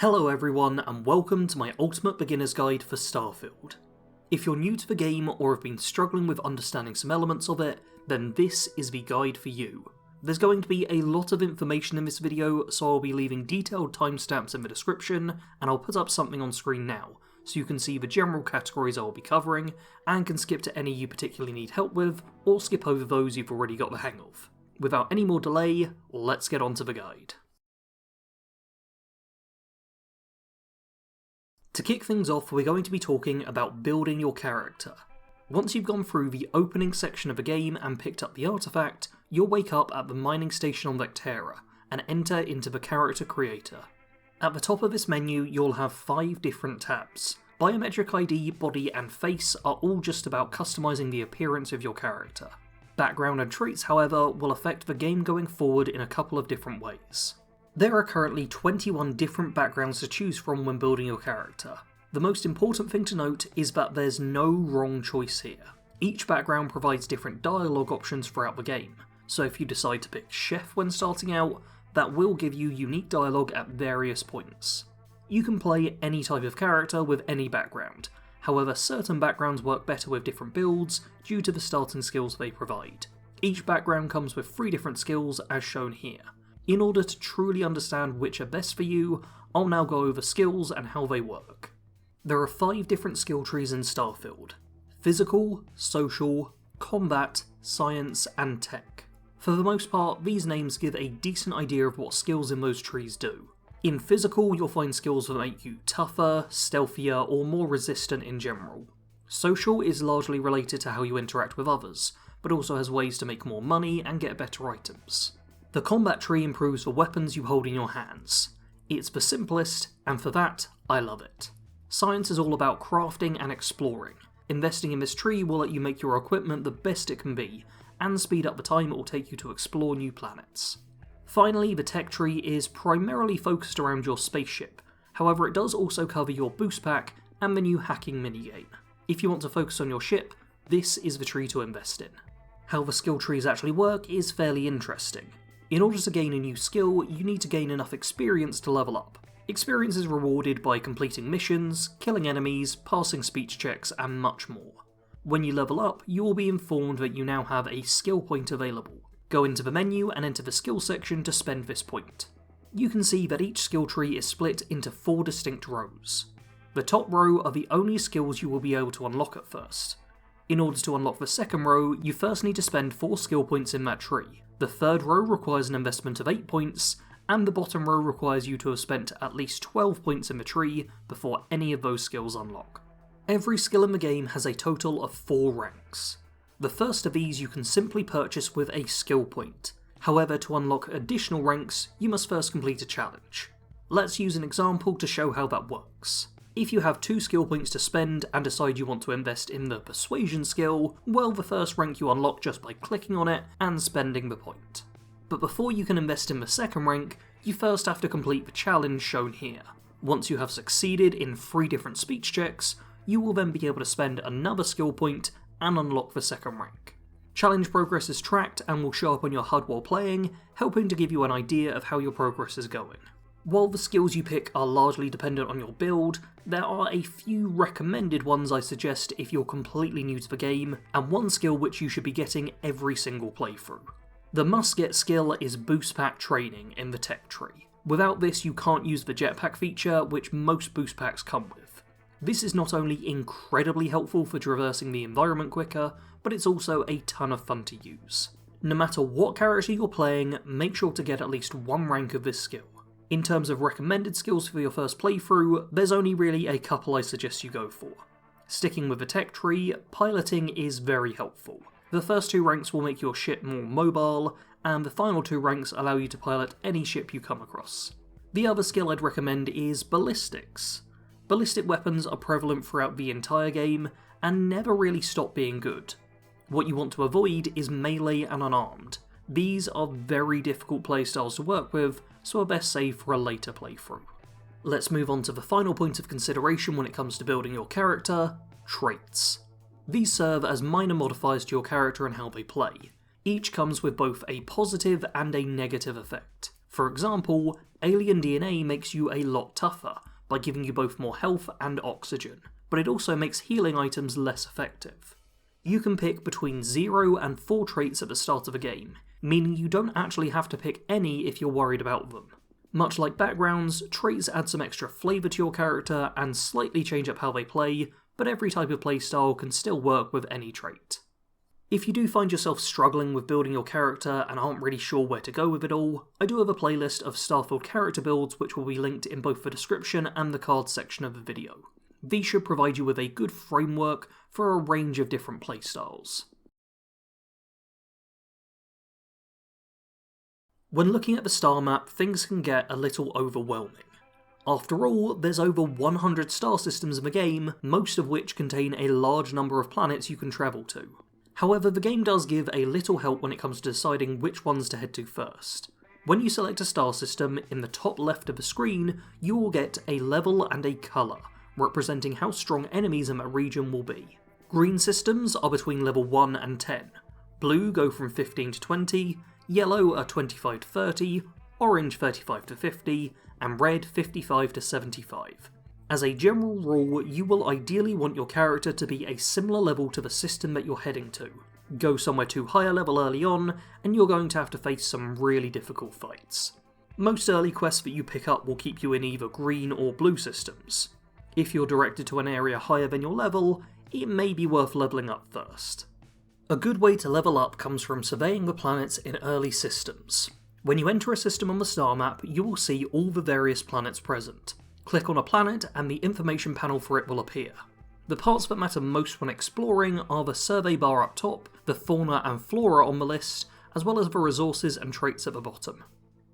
Hello everyone and welcome to my ultimate beginner's guide for Starfield. If you're new to the game or have been struggling with understanding some elements of it, then this is the guide for you. There's going to be a lot of information in this video, so I'll be leaving detailed timestamps in the description, and I'll put up something on screen now, so you can see the general categories I will be covering, and can skip to any you particularly need help with, or skip over those you've already got the hang of. Without any more delay, let's get on to the guide. To kick things off, we're going to be talking about building your character. Once you've gone through the opening section of the game and picked up the artifact, you'll wake up at the mining station on Vectera, and enter into the character creator. At the top of this menu, you'll have 5 different tabs. Biometric ID, body and face are all just about customising the appearance of your character. Background and traits, however, will affect the game going forward in a couple of different ways. There are currently 21 different backgrounds to choose from when building your character. The most important thing to note is that there's no wrong choice here. Each background provides different dialogue options throughout the game, so if you decide to pick Chef when starting out, that will give you unique dialogue at various points. You can play any type of character with any background, however certain backgrounds work better with different builds due to the starting skills they provide. Each background comes with 3 different skills as shown here. In order to truly understand which are best for you, I'll now go over skills and how they work. There are 5 different skill trees in Starfield: Physical, Social, Combat, Science, and Tech. For the most part, these names give a decent idea of what skills in those trees do. In Physical, you'll find skills that make you tougher, stealthier, or more resistant in general. Social is largely related to how you interact with others, but also has ways to make more money and get better items. The combat tree improves the weapons you hold in your hands. It's the simplest, and for that, I love it. Science is all about crafting and exploring. Investing in this tree will let you make your equipment the best it can be, and speed up the time it will take you to explore new planets. Finally, the tech tree is primarily focused around your spaceship, however it does also cover your boost pack and the new hacking minigame. If you want to focus on your ship, this is the tree to invest in. How the skill trees actually work is fairly interesting. In order to gain a new skill, you need to gain enough experience to level up. Experience is rewarded by completing missions, killing enemies, passing speech checks, and much more. When you level up, you will be informed that you now have a skill point available. Go into the menu and enter the skill section to spend this point. You can see that each skill tree is split into 4 distinct rows. The top row are the only skills you will be able to unlock at first. In order to unlock the second row, you first need to spend 4 skill points in that tree. The third row requires an investment of 8 points, and the bottom row requires you to have spent at least 12 points in the tree before any of those skills unlock. Every skill in the game has a total of 4 ranks. The first of these you can simply purchase with a skill point. However, to unlock additional ranks, you must first complete a challenge. Let's use an example to show how that works. If you have 2 skill points to spend and decide you want to invest in the Persuasion skill, well, the first rank you unlock just by clicking on it and spending the point. But before you can invest in the second rank, you first have to complete the challenge shown here. Once you have succeeded in 3 different speech checks, you will then be able to spend another skill point and unlock the second rank. Challenge progress is tracked and will show up on your HUD while playing, helping to give you an idea of how your progress is going. While the skills you pick are largely dependent on your build, there are a few recommended ones I suggest if you're completely new to the game, and one skill which you should be getting every single playthrough. The must-get skill is Boost Pack Training in the tech tree. Without this you can't use the jetpack feature, which most boost packs come with. This is not only incredibly helpful for traversing the environment quicker, but it's also a ton of fun to use. No matter what character you're playing, make sure to get at least 1 rank of this skill. In terms of recommended skills for your first playthrough, there's only really a couple I suggest you go for. Sticking with the tech tree, piloting is very helpful. The first 2 ranks will make your ship more mobile, and the final 2 ranks allow you to pilot any ship you come across. The other skill I'd recommend is ballistics. Ballistic weapons are prevalent throughout the entire game, and never really stop being good. What you want to avoid is melee and unarmed. These are very difficult playstyles to work with, so are best saved for a later playthrough. Let's move on to the final point of consideration when it comes to building your character: traits. These serve as minor modifiers to your character and how they play. Each comes with both a positive and a negative effect. For example, alien DNA makes you a lot tougher, by giving you both more health and oxygen, but it also makes healing items less effective. You can pick between 0 and 4 traits at the start of a game, meaning you don't actually have to pick any if you're worried about them. Much like backgrounds, traits add some extra flavour to your character and slightly change up how they play, but every type of playstyle can still work with any trait. If you do find yourself struggling with building your character and aren't really sure where to go with it all, I do have a playlist of Starfield character builds which will be linked in both the description and the cards section of the video. These should provide you with a good framework for a range of different playstyles. When looking at the star map, things can get a little overwhelming. After all, there's over 100 star systems in the game, most of which contain a large number of planets you can travel to. However, the game does give a little help when it comes to deciding which ones to head to first. When you select a star system, in the top left of the screen, you will get a level and a colour, representing how strong enemies in that region will be. Green systems are between level 1 and 10, blue go from 15 to 20, yellow are 25 to 30, orange 35 to 50, and red 55 to 75. As a general rule, you will ideally want your character to be a similar level to the system that you're heading to. Go somewhere too high a level early on, and you're going to have to face some really difficult fights. Most early quests that you pick up will keep you in either green or blue systems. If you're directed to an area higher than your level, it may be worth leveling up first. A good way to level up comes from surveying the planets in early systems. When you enter a system on the star map, you will see all the various planets present. Click on a planet and the information panel for it will appear. The parts that matter most when exploring are the survey bar up top, the fauna and flora on the list, as well as the resources and traits at the bottom.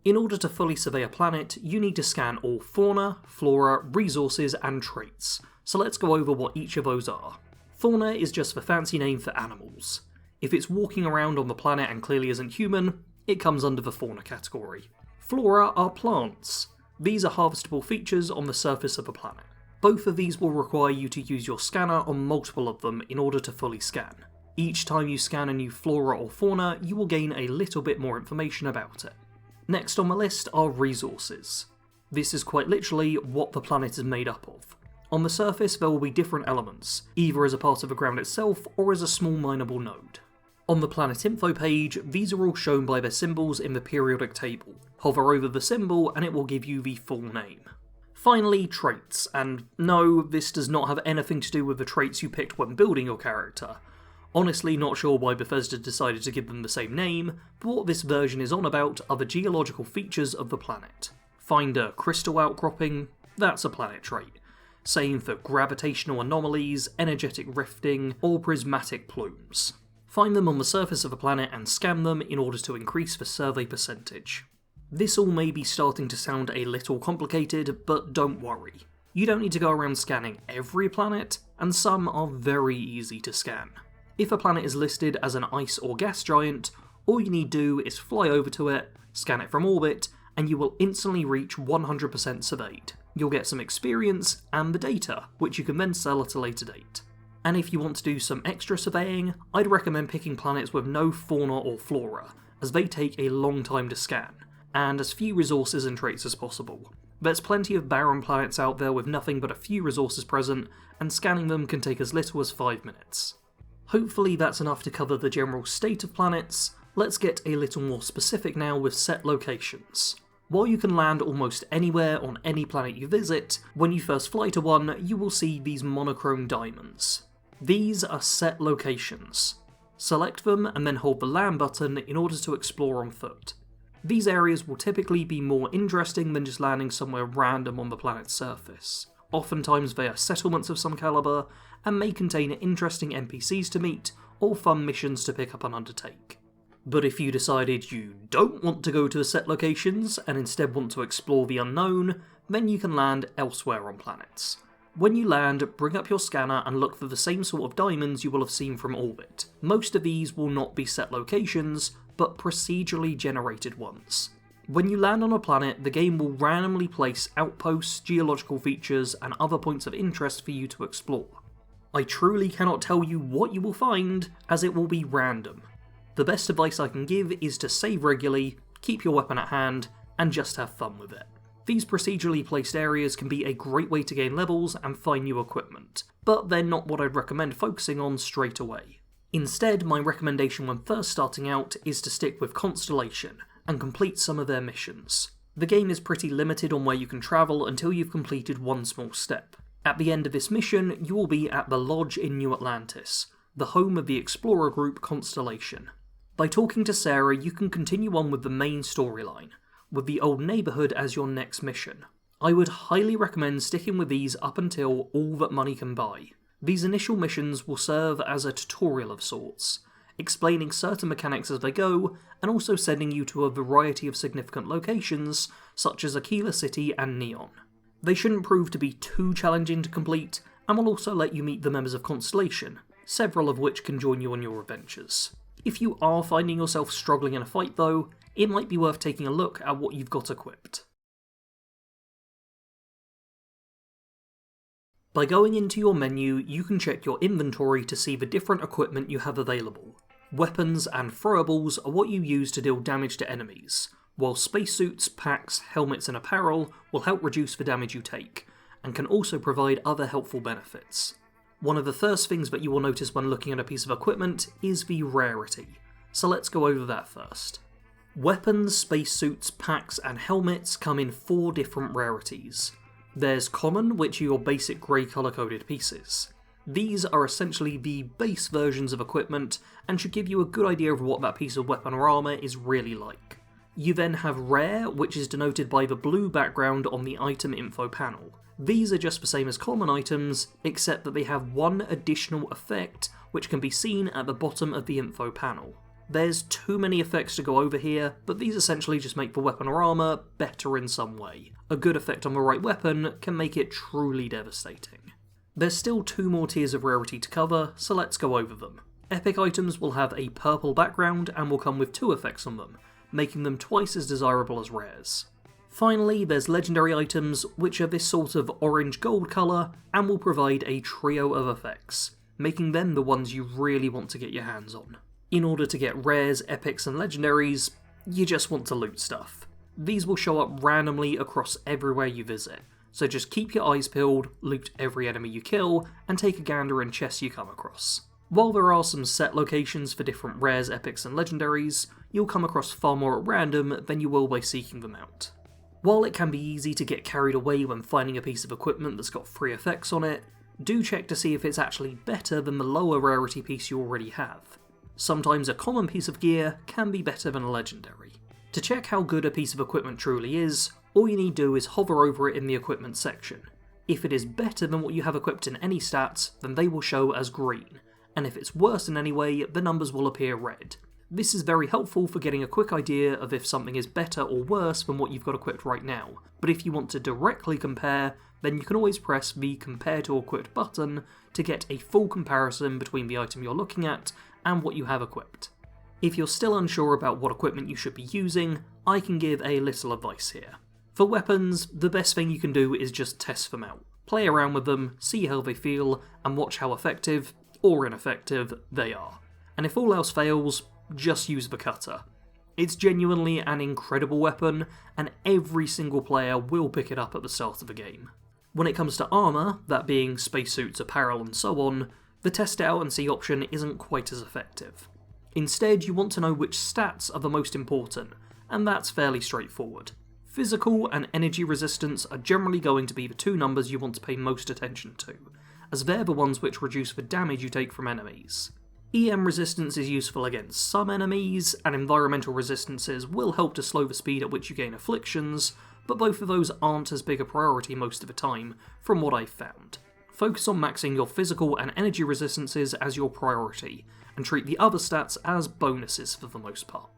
In order to fully survey a planet, you need to scan all fauna, flora, resources and traits, so let's go over what each of those are. Fauna is just the fancy name for animals. If it's walking around on the planet and clearly isn't human, it comes under the fauna category. Flora are plants. These are harvestable features on the surface of a planet. Both of these will require you to use your scanner on multiple of them in order to fully scan. Each time you scan a new flora or fauna, you will gain a little bit more information about it. Next on the list are resources. This is quite literally what the planet is made up of. On the surface there will be different elements, either as a part of the ground itself or as a small mineable node. On the planet info page, these are all shown by their symbols in the periodic table. Hover over the symbol and it will give you the full name. Finally, traits, and no, this does not have anything to do with the traits you picked when building your character. Honestly, not sure why Bethesda decided to give them the same name, but what this version is on about are the geological features of the planet. Find a crystal outcropping, that's a planet trait. Same for gravitational anomalies, energetic rifting, or prismatic plumes. Find them on the surface of the planet and scan them in order to increase the survey percentage. This all may be starting to sound a little complicated, but don't worry. You don't need to go around scanning every planet, and some are very easy to scan. If a planet is listed as an ice or gas giant, all you need to do is fly over to it, scan it from orbit, and you will instantly reach 100% surveyed. You'll get some experience and the data, which you can then sell at a later date. And if you want to do some extra surveying, I'd recommend picking planets with no fauna or flora, as they take a long time to scan, and as few resources and traits as possible. There's plenty of barren planets out there with nothing but a few resources present, and scanning them can take as little as 5 minutes. Hopefully that's enough to cover the general state of planets. Let's get a little more specific now with set locations. While you can land almost anywhere on any planet you visit, when you first fly to one, you will see these monochrome diamonds. These are set locations. Select them and then hold the land button in order to explore on foot. These areas will typically be more interesting than just landing somewhere random on the planet's surface. Oftentimes they are settlements of some calibre, and may contain interesting NPCs to meet, or fun missions to pick up and undertake. But if you decided you don't want to go to the set locations, and instead want to explore the unknown, then you can land elsewhere on planets. When you land, bring up your scanner and look for the same sort of diamonds you will have seen from orbit. Most of these will not be set locations, but procedurally generated ones. When you land on a planet, the game will randomly place outposts, geological features, and other points of interest for you to explore. I truly cannot tell you what you will find, as it will be random. The best advice I can give is to save regularly, keep your weapon at hand, and just have fun with it. These procedurally placed areas can be a great way to gain levels and find new equipment, but they're not what I'd recommend focusing on straight away. Instead, my recommendation when first starting out is to stick with Constellation and complete some of their missions. The game is pretty limited on where you can travel until you've completed one small step. At the end of this mission, you will be at the Lodge in New Atlantis, the home of the explorer group Constellation. By talking to Sarah, you can continue on with the main storyline, with the old neighbourhood as your next mission. I would highly recommend sticking with these up until all that money can buy. These initial missions will serve as a tutorial of sorts, explaining certain mechanics as they go, and also sending you to a variety of significant locations, such as Aquila City and Neon. They shouldn't prove to be too challenging to complete, and will also let you meet the members of Constellation, several of which can join you on your adventures. If you are finding yourself struggling in a fight though, it might be worth taking a look at what you've got equipped. By going into your menu, you can check your inventory to see the different equipment you have available. Weapons and throwables are what you use to deal damage to enemies, while spacesuits, packs, helmets and apparel will help reduce the damage you take, and can also provide other helpful benefits. One of the first things that you will notice when looking at a piece of equipment is the rarity, so let's go over that first. Weapons, spacesuits, packs and helmets come in 4 different rarities. There's common, which are your basic grey colour coded pieces. These are essentially the base versions of equipment and should give you a good idea of what that piece of weapon or armour is really like. You then have rare, which is denoted by the blue background on the item info panel. These are just the same as common items, except that they have one additional effect which can be seen at the bottom of the info panel. There's too many effects to go over here, but these essentially just make the weapon or armour better in some way. A good effect on the right weapon can make it truly devastating. There's still 2 more tiers of rarity to cover, so let's go over them. Epic items will have a purple background and will come with 2 effects on them, making them twice as desirable as rares. Finally, there's legendary items, which are this sort of orange-gold colour and will provide a trio of effects, making them the ones you really want to get your hands on. In order to get rares, epics and legendaries, you just want to loot stuff. These will show up randomly across everywhere you visit, so just keep your eyes peeled, loot every enemy you kill, and take a gander in chests you come across. While there are some set locations for different rares, epics and legendaries, you'll come across far more at random than you will by seeking them out. While it can be easy to get carried away when finding a piece of equipment that's got 3 effects on it, do check to see if it's actually better than the lower rarity piece you already have. Sometimes a common piece of gear can be better than a legendary. To check how good a piece of equipment truly is, all you need to do is hover over it in the equipment section. If it is better than what you have equipped in any stats, then they will show as green, and if it's worse in any way, the numbers will appear red. This is very helpful for getting a quick idea of if something is better or worse than what you've got equipped right now, but if you want to directly compare, then you can always press the Compare to Equipped button to get a full comparison between the item you're looking at and what you have equipped. If you're still unsure about what equipment you should be using, I can give a little advice here. For weapons, the best thing you can do is just test them out. Play around with them, see how they feel, and watch how effective, or ineffective, they are. And if all else fails, just use the cutter. It's genuinely an incredible weapon, and every single player will pick it up at the start of the game. When it comes to armour, that being spacesuits, apparel and so on, the test it out and see option isn't quite as effective. Instead, you want to know which stats are the most important, and that's fairly straightforward. Physical and energy resistance are generally going to be the 2 numbers you want to pay most attention to, as they're the ones which reduce the damage you take from enemies. EM resistance is useful against some enemies, and environmental resistances will help to slow the speed at which you gain afflictions, but both of those aren't as big a priority most of the time, from what I've found. Focus on maxing your physical and energy resistances as your priority, and treat the other stats as bonuses for the most part.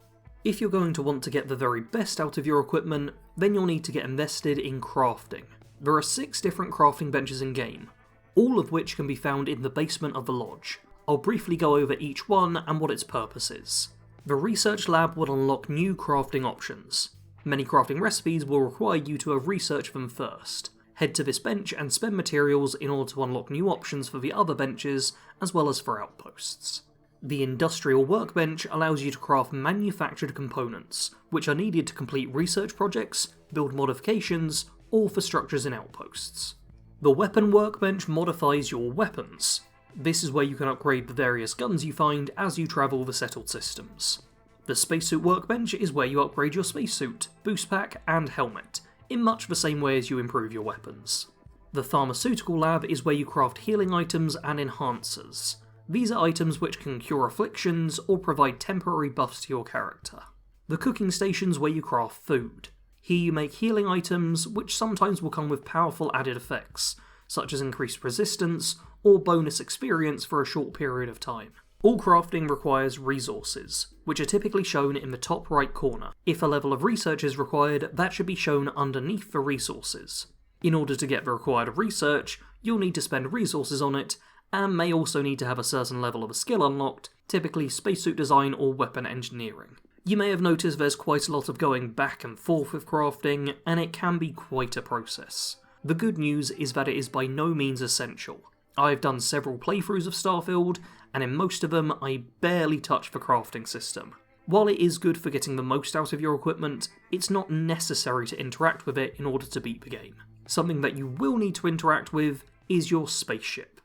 If you're going to want to get the very best out of your equipment, then you'll need to get invested in crafting. There are 6 different crafting benches in-game, all of which can be found in the basement of the lodge. I'll briefly go over each one and what its purpose is. The research lab will unlock new crafting options. Many crafting recipes will require you to have researched them first. Head to this bench and spend materials in order to unlock new options for the other benches, as well as for outposts. The Industrial Workbench allows you to craft manufactured components, which are needed to complete research projects, build modifications, or for structures and outposts. The Weapon Workbench modifies your weapons. This is where you can upgrade the various guns you find as you travel the settled systems. The Spacesuit Workbench is where you upgrade your spacesuit, boost pack, and helmet, in much the same way as you improve your weapons. The Pharmaceutical Lab is where you craft healing items and enhancers. These are items which can cure afflictions or provide temporary buffs to your character. The Cooking Station's where you craft food. Here you make healing items, which sometimes will come with powerful added effects, such as increased resistance or bonus experience for a short period of time. All crafting requires resources, which are typically shown in the top right corner. If a level of research is required, that should be shown underneath the resources. In order to get the required research, you'll need to spend resources on it, and may also need to have a certain level of a skill unlocked, typically spacesuit design or weapon engineering. You may have noticed there's quite a lot of going back and forth with crafting, and it can be quite a process. The good news is that it is by no means essential. I've done several playthroughs of Starfield, and in most of them I barely touch the crafting system. While it is good for getting the most out of your equipment, it's not necessary to interact with it in order to beat the game. Something that you will need to interact with is your spaceship.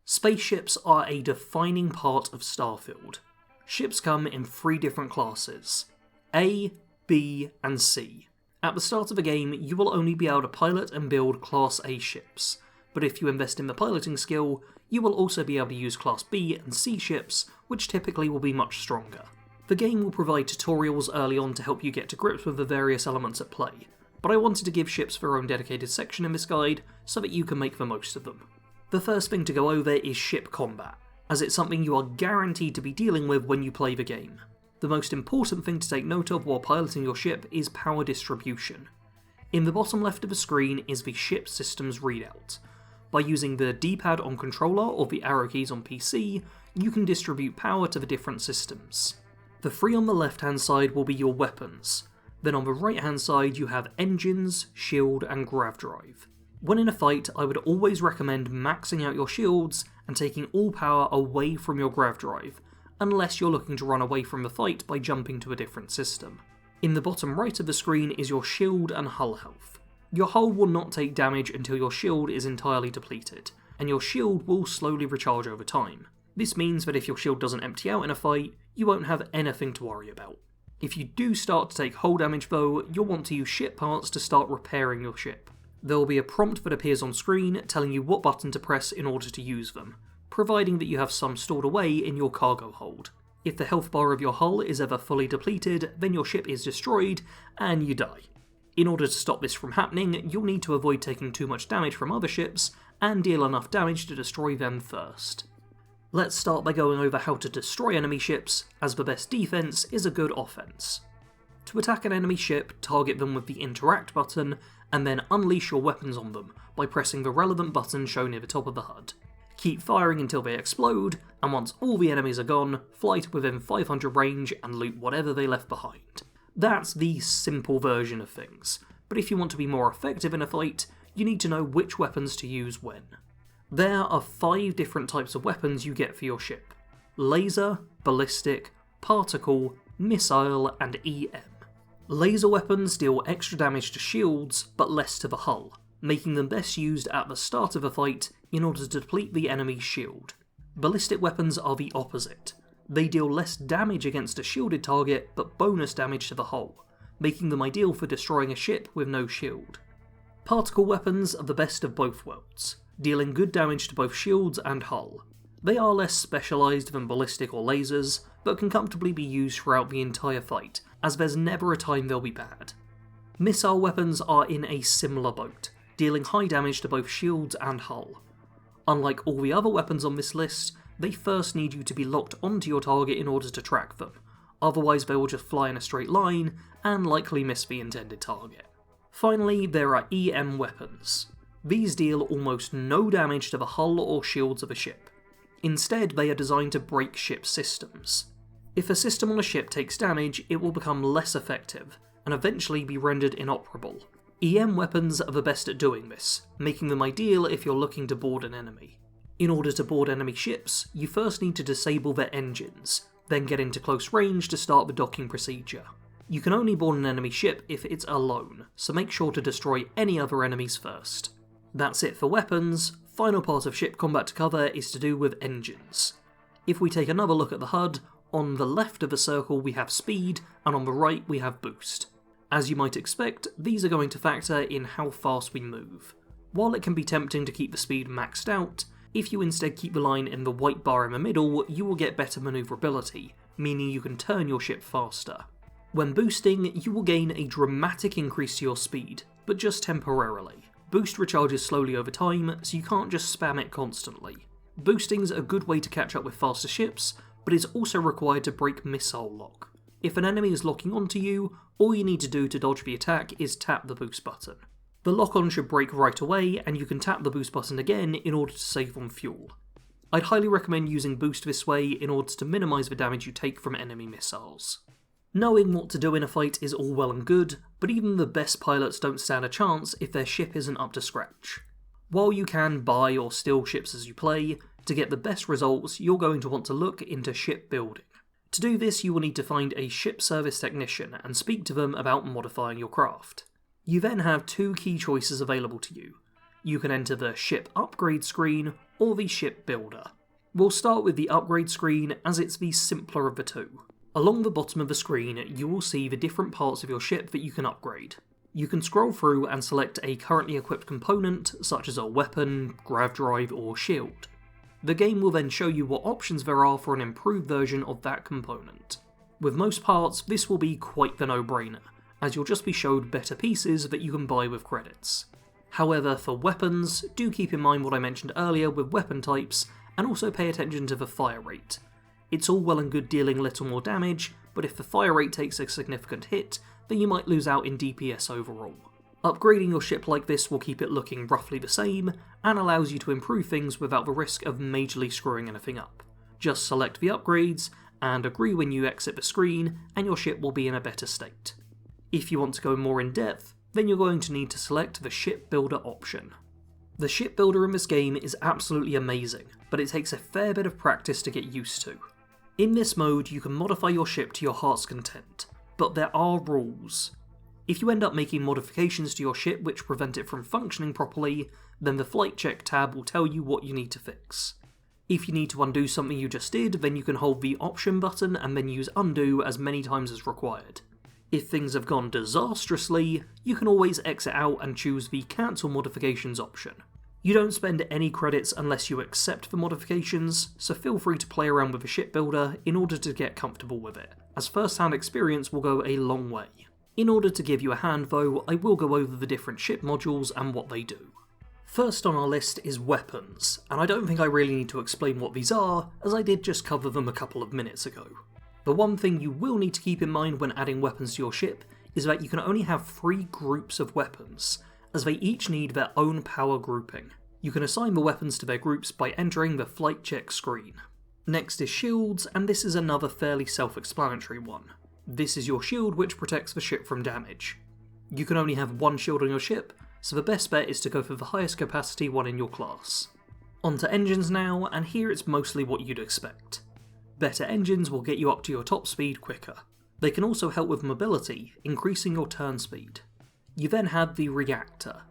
Spaceships are a defining part of Starfield. Ships come in 3 different classes: A, B, and C. At the start of the game, you will only be able to pilot and build Class A ships, but if you invest in the piloting skill, you will also be able to use Class B and C ships, which typically will be much stronger. The game will provide tutorials early on to help you get to grips with the various elements at play, but I wanted to give ships their own dedicated section in this guide so that you can make the most of them. The first thing to go over is ship combat, as it's something you are guaranteed to be dealing with when you play the game. The most important thing to take note of while piloting your ship is power distribution. In the bottom left of the screen is the ship systems readout. By using the D-pad on controller or the arrow keys on PC, you can distribute power to the different systems. The 3 on the left hand side will be your weapons, then on the right hand side you have engines, shield and grav drive. When in a fight, I would always recommend maxing out your shields and taking all power away from your grav drive, unless you're looking to run away from the fight by jumping to a different system. In the bottom right of the screen is your shield and hull health. Your hull will not take damage until your shield is entirely depleted, and your shield will slowly recharge over time. This means that if your shield doesn't empty out in a fight, you won't have anything to worry about. If you do start to take hull damage though, you'll want to use ship parts to start repairing your ship. There will be a prompt that appears on screen telling you what button to press in order to use them, providing that you have some stored away in your cargo hold. If the health bar of your hull is ever fully depleted, then your ship is destroyed, and you die. In order to stop this from happening, you'll need to avoid taking too much damage from other ships, and deal enough damage to destroy them first. Let's start by going over how to destroy enemy ships, as the best defense is a good offense. To attack an enemy ship, target them with the Interact button, and then unleash your weapons on them by pressing the relevant button shown near the top of the HUD. Keep firing until they explode, and once all the enemies are gone, fly to within 500 range and loot whatever they left behind. That's the simple version of things, but if you want to be more effective in a fight, you need to know which weapons to use when. There are 5 different types of weapons you get for your ship: laser, ballistic, particle, missile, and EM. Laser weapons deal extra damage to shields, but less to the hull, making them best used at the start of a fight in order to deplete the enemy's shield. Ballistic weapons are the opposite. They deal less damage against a shielded target, but bonus damage to the hull, making them ideal for destroying a ship with no shield. Particle weapons are the best of both worlds, dealing good damage to both shields and hull. They are less specialised than ballistic or lasers, but can comfortably be used throughout the entire fight, as there's never a time they'll be bad. Missile weapons are in a similar boat, dealing high damage to both shields and hull. Unlike all the other weapons on this list, they first need you to be locked onto your target in order to track them, otherwise they will just fly in a straight line and likely miss the intended target. Finally, there are EM weapons. These deal almost no damage to the hull or shields of a ship. Instead, they are designed to break ship systems. If a system on a ship takes damage, it will become less effective, and eventually be rendered inoperable. EM weapons are the best at doing this, making them ideal if you're looking to board an enemy. In order to board enemy ships, you first need to disable their engines, then get into close range to start the docking procedure. You can only board an enemy ship if it's alone, so make sure to destroy any other enemies first. That's it for weapons. Final part of ship combat to cover is to do with engines. If we take another look at the HUD, on the left of the circle we have speed, and on the right we have boost. As you might expect, these are going to factor in how fast we move. While it can be tempting to keep the speed maxed out, if you instead keep the line in the white bar in the middle, you will get better manoeuvrability, meaning you can turn your ship faster. When boosting, you will gain a dramatic increase to your speed, but just temporarily. Boost recharges slowly over time, so you can't just spam it constantly. Boosting's a good way to catch up with faster ships, but is also required to break missile lock. If an enemy is locking onto you, all you need to do to dodge the attack is tap the boost button. The lock-on should break right away, and you can tap the boost button again in order to save on fuel. I'd highly recommend using boost this way in order to minimise the damage you take from enemy missiles. Knowing what to do in a fight is all well and good, but even the best pilots don't stand a chance if their ship isn't up to scratch. While you can buy or steal ships as you play, to get the best results you're going to want to look into ship building. To do this you will need to find a ship service technician and speak to them about modifying your craft. You then have two key choices available to you. You can enter the ship upgrade screen or the ship builder. We'll start with the upgrade screen as it's the simpler of the two. Along the bottom of the screen you will see the different parts of your ship that you can upgrade. You can scroll through and select a currently equipped component such as a weapon, grav drive or shield. The game will then show you what options there are for an improved version of that component. With most parts this will be quite the no-brainer, as you'll just be showed better pieces that you can buy with credits. However, for weapons, do keep in mind what I mentioned earlier with weapon types, and also pay attention to the fire rate. It's all well and good dealing little more damage, but if the fire rate takes a significant hit, then you might lose out in DPS overall. Upgrading your ship like this will keep it looking roughly the same, and allows you to improve things without the risk of majorly screwing anything up. Just select the upgrades, and agree when you exit the screen, and your ship will be in a better state. If you want to go more in depth, then you're going to need to select the ship builder option. The ship builder in this game is absolutely amazing, but it takes a fair bit of practice to get used to. In this mode you can modify your ship to your heart's content, but there are rules. If you end up making modifications to your ship which prevent it from functioning properly, then the flight check tab will tell you what you need to fix. If you need to undo something you just did, then you can hold the option button and then use undo as many times as required. If things have gone disastrously, you can always exit out and choose the cancel modifications option. You don't spend any credits unless you accept the modifications, so feel free to play around with the ship builder in order to get comfortable with it, as first-hand experience will go a long way. In order to give you a hand though, I will go over the different ship modules and what they do. First on our list is weapons, and I don't think I really need to explain what these are, as I did just cover them a couple of minutes ago. The one thing you will need to keep in mind when adding weapons to your ship is that you can only have 3 groups of weapons, as they each need their own power grouping. You can assign the weapons to their groups by entering the flight check screen. Next is shields, and this is another fairly self-explanatory one. This is your shield which protects the ship from damage. You can only have 1 shield on your ship, so the best bet is to go for the highest capacity one in your class. Onto engines now, and here it's mostly what you'd expect. Better engines will get you up to your top speed quicker. They can also help with mobility, increasing your turn speed. You then have the reactor.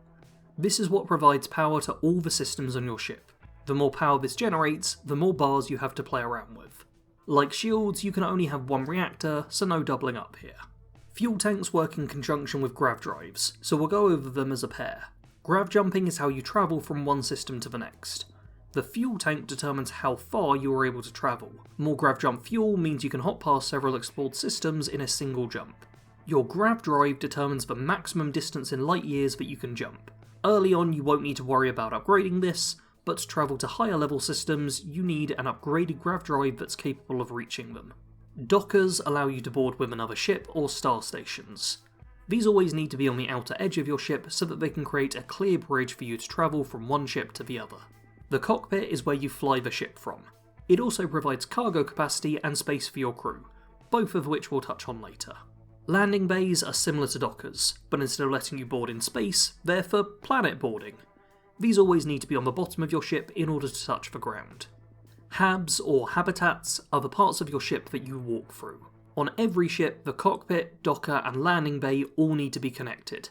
This is what provides power to all the systems on your ship. The more power this generates, the more bars you have to play around with. Like shields, you can only have 1 reactor, so no doubling up here. Fuel tanks work in conjunction with grav drives, so we'll go over them as a pair. Grav jumping is how you travel from one system to the next. The fuel tank determines how far you are able to travel. More grav jump fuel means you can hop past several explored systems in a single jump. Your grav drive determines the maximum distance in light years that you can jump. Early on you won't need to worry about upgrading this, but to travel to higher level systems you need an upgraded grav drive that's capable of reaching them. Dockers allow you to board with another ship or star stations. These always need to be on the outer edge of your ship so that they can create a clear bridge for you to travel from one ship to the other. The cockpit is where you fly the ship from. It also provides cargo capacity and space for your crew, both of which we'll touch on later. Landing bays are similar to dockers, but instead of letting you board in space, they're for planet boarding. These always need to be on the bottom of your ship in order to touch the ground. Habs, or habitats, are the parts of your ship that you walk through. On every ship, the cockpit, docker and landing bay all need to be connected.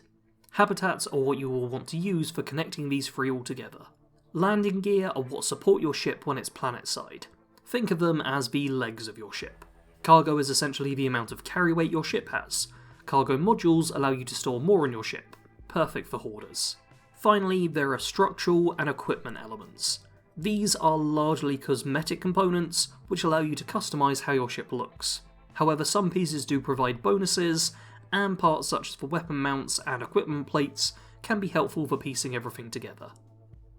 Habitats are what you will want to use for connecting these three all together. Landing gear are what support your ship when it's planetside. Think of them as the legs of your ship. Cargo is essentially the amount of carry weight your ship has. Cargo modules allow you to store more in your ship, perfect for hoarders. Finally, there are structural and equipment elements. These are largely cosmetic components, which allow you to customise how your ship looks. However, some pieces do provide bonuses, and parts such as the weapon mounts and equipment plates can be helpful for piecing everything together.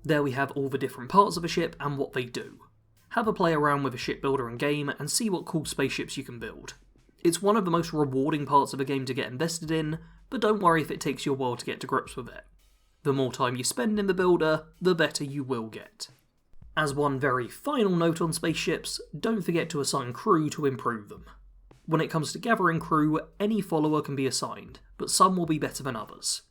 There we have all the different parts of a ship and what they do. Have a play around with a ship builder in game and see what cool spaceships you can build. It's one of the most rewarding parts of a game to get invested in, but don't worry if it takes you a while to get to grips with it. The more time you spend in the builder, the better you will get. As one very final note on spaceships, don't forget to assign crew to improve them. When it comes to gathering crew, any follower can be assigned, but some will be better than others.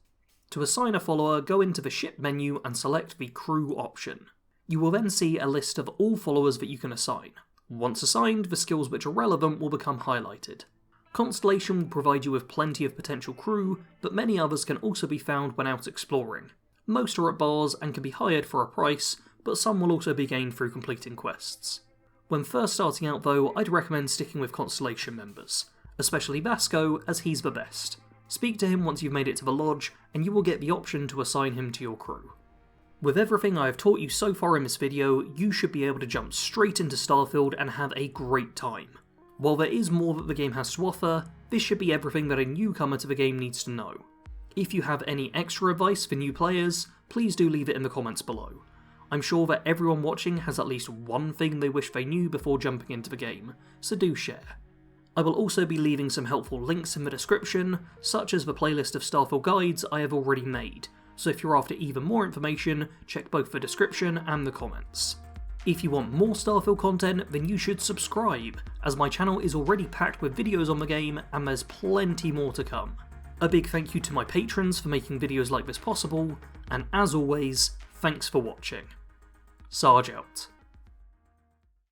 To assign a follower, go into the ship menu and select the crew option. You will then see a list of all followers that you can assign. Once assigned, the skills which are relevant will become highlighted. Constellation will provide you with plenty of potential crew, but many others can also be found when out exploring. Most are at bars and can be hired for a price, but some will also be gained through completing quests. When first starting out though, I'd recommend sticking with Constellation members, especially Vasco, as he's the best. Speak to him once you've made it to the lodge, and you will get the option to assign him to your crew. With everything I have taught you so far in this video, you should be able to jump straight into Starfield and have a great time. While there is more that the game has to offer, this should be everything that a newcomer to the game needs to know. If you have any extra advice for new players, please do leave it in the comments below. I'm sure that everyone watching has at least one thing they wish they knew before jumping into the game, so do share. I will also be leaving some helpful links in the description, such as the playlist of Starfield guides I have already made, so if you're after even more information, check both the description and the comments. If you want more Starfield content, then you should subscribe, as my channel is already packed with videos on the game and there's plenty more to come. A big thank you to my patrons for making videos like this possible, and as always, thanks for watching. Sarge out.